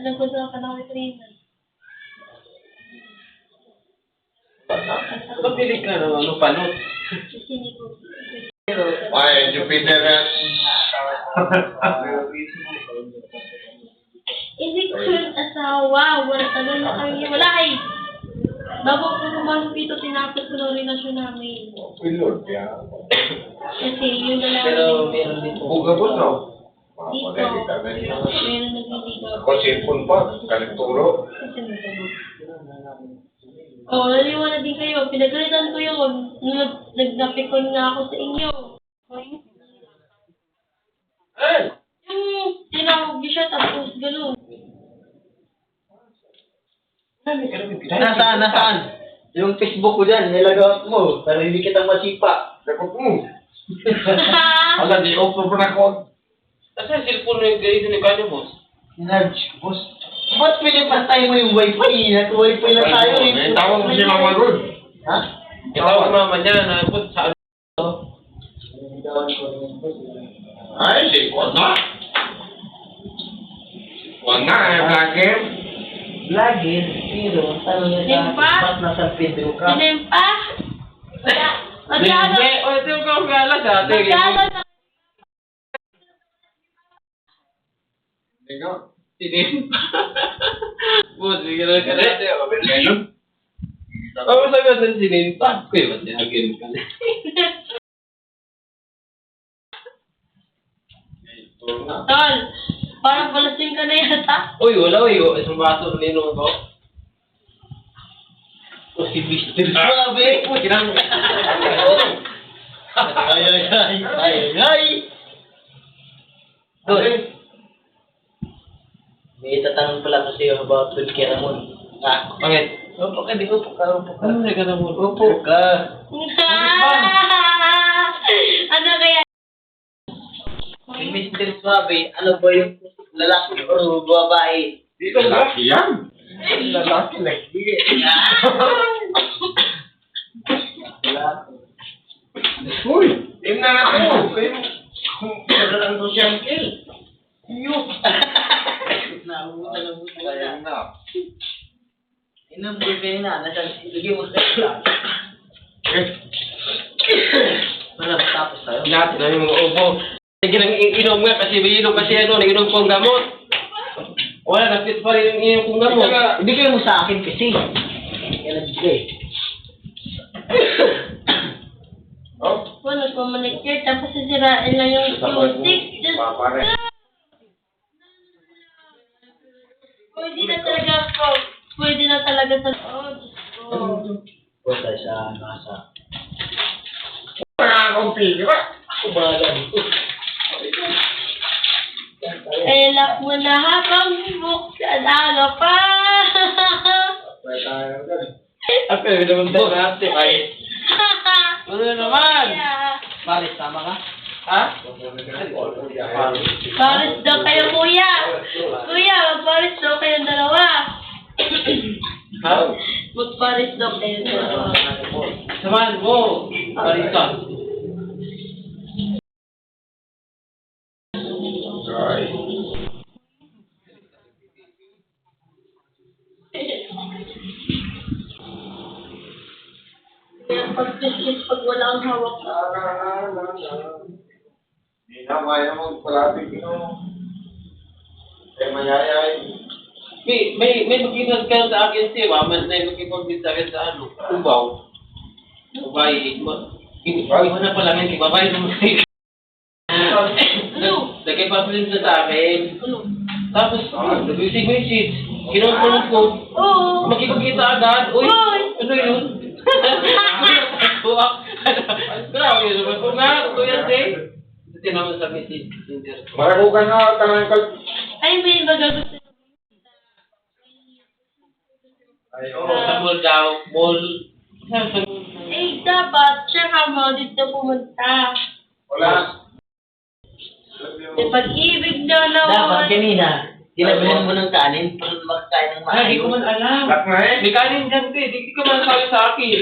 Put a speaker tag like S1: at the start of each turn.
S1: nagpunta ka na kami kanina.
S2: Mabilig ka na, ano, panot.
S3: Ay, Jupiter yan.
S1: Hindi ko yung asawa. Wala tanong na kami. Wala eh. Bago ko pumasok dito, tinapos ko ng relasyon namin.
S3: Uy, Lord, yan.
S1: Kasi yun na lang.
S2: Pero meron dito.
S3: Buga ko, no?
S1: Dito. Meron nagliligaw.
S3: Ako, cellphone pa. Kalituro.
S1: Kasi nagsagot. Oo, naliwala din kayo. Pinagalitan ko yun. Nag-napikon nga ako sa inyo.
S2: Ay!
S1: Yung tinawag niyo siya, tapos gano'n.
S2: Nasaan? Yung Facebook ko dyan, nilagawat mo. Para hindi kita masipa.
S3: Dapat mo. Ala, di off na pa ako.
S2: Kasi cellphone na yung ganito ni Kanye, boss. Boss. Ba't pinipantay mo yung wifi? Nag-wifi na tayo eh.
S3: May tawag mo si Mama Rod.
S2: Ha?
S3: Tawag
S2: mama niya na put sa ano.
S3: Ay, di ko na. Huwag nga, ay vlogger.
S2: Vlogger, pero tanong niya
S1: Limpa?
S2: ba't nasa Pedro ka?
S1: Sinempa? Masyado.
S2: O, ito yung kagala dati.
S1: Masyado na.
S3: Ikaw?
S2: Sinempa. Boss, bigyan na ka natin.
S3: Ngayon?
S2: Ano sabi natin sinempa? Kuya, ba't nilagyan ka na?
S1: Tol, parang palasing ka na yata.
S2: Uy, wala uy. Isang baso na ninong ko. O si Mr. Suave. Uy, kinang... Ay. Doon. May tatanong pala ko sa iyo about with Kiramon. Ah, bakit? Upo ka, upo ka. Ano na Kiramon? Upo ka.
S1: Ano kaya?
S2: Si Mr. Suave, ano ba yung lalaki o babae?
S3: Dito, lalaki yan. Lalaki, lagi. Uy, yun na ako. Kung kailan ang social kill.
S2: Yung. Nabutan.
S3: Ayan na.
S2: Inambul kayo na. Lagyan mo sa isa. Wala, tapos tayo.
S4: Lahat na yung mga upo. Sige lang inom nga kasi may inom kasi ano, nag-inom kong gamot. Wala, nagpit pa rin yung inom kong gamot.
S2: Hindi kayo mo sa akin kasi. Kaya nagbigay.
S3: Oh,
S1: Well, nagpamanicure, tapos sisirain lang yung music. Just...
S3: papare.
S1: Pwede na talaga po. Pwede na talaga sa... Oh, Diyos ko.
S2: Punta sa nasa.
S3: Wala akong pira.
S2: Umalan.
S1: Elak mo na habang buksan ano pa.
S3: May tayo doon.
S4: Ako, may naman tayo natin. Ay, ano naman?
S2: Paris, tama ka?
S4: Ha?
S1: Paris daw kayo, kuya. Kuya, mag-Paris daw kayong dalawa.
S4: Ha?
S1: Mag-Paris daw kayong dalawa.
S4: Samahan mo. Parisan.
S3: Ay.
S1: Kaya pag-business, pag wala ang hawak na.
S3: Hindi na maya mag-traffic, no? Eh, mayayay.
S4: May magkipag ka sa akin siya, mama na magkipag sa akin sa ano, Tubaw. Babae, iba na pala ngayon, babae naman kayo.
S1: Ano?
S4: Nagkipag sa akin.
S1: Ano?
S4: Tapos, nag-message. Kinuha ko.
S1: Oo.
S4: Makikita agad. Uy,
S1: Uy!
S4: ano yun? Grabe naman ko nga. Ito yan, eh. Ito naman sa message.
S3: Marakukan na, tanang kal...
S1: Ay, may magagot.
S3: Ay,
S4: Oo, sa mall daw. Mall. Saan sa mall?
S1: Eh, dapat, siya ka mo dito pumunta.
S3: wala.
S1: Eh, pag-ibig daw
S2: Dapat
S1: naman.
S2: kanina. Ginabihan mo ng kanin para makakain ng
S4: Ay, di ko
S2: maayos.
S4: man alam.
S3: Lak na eh.
S4: May kanin dyan, te. Di ko man sabi sa akin.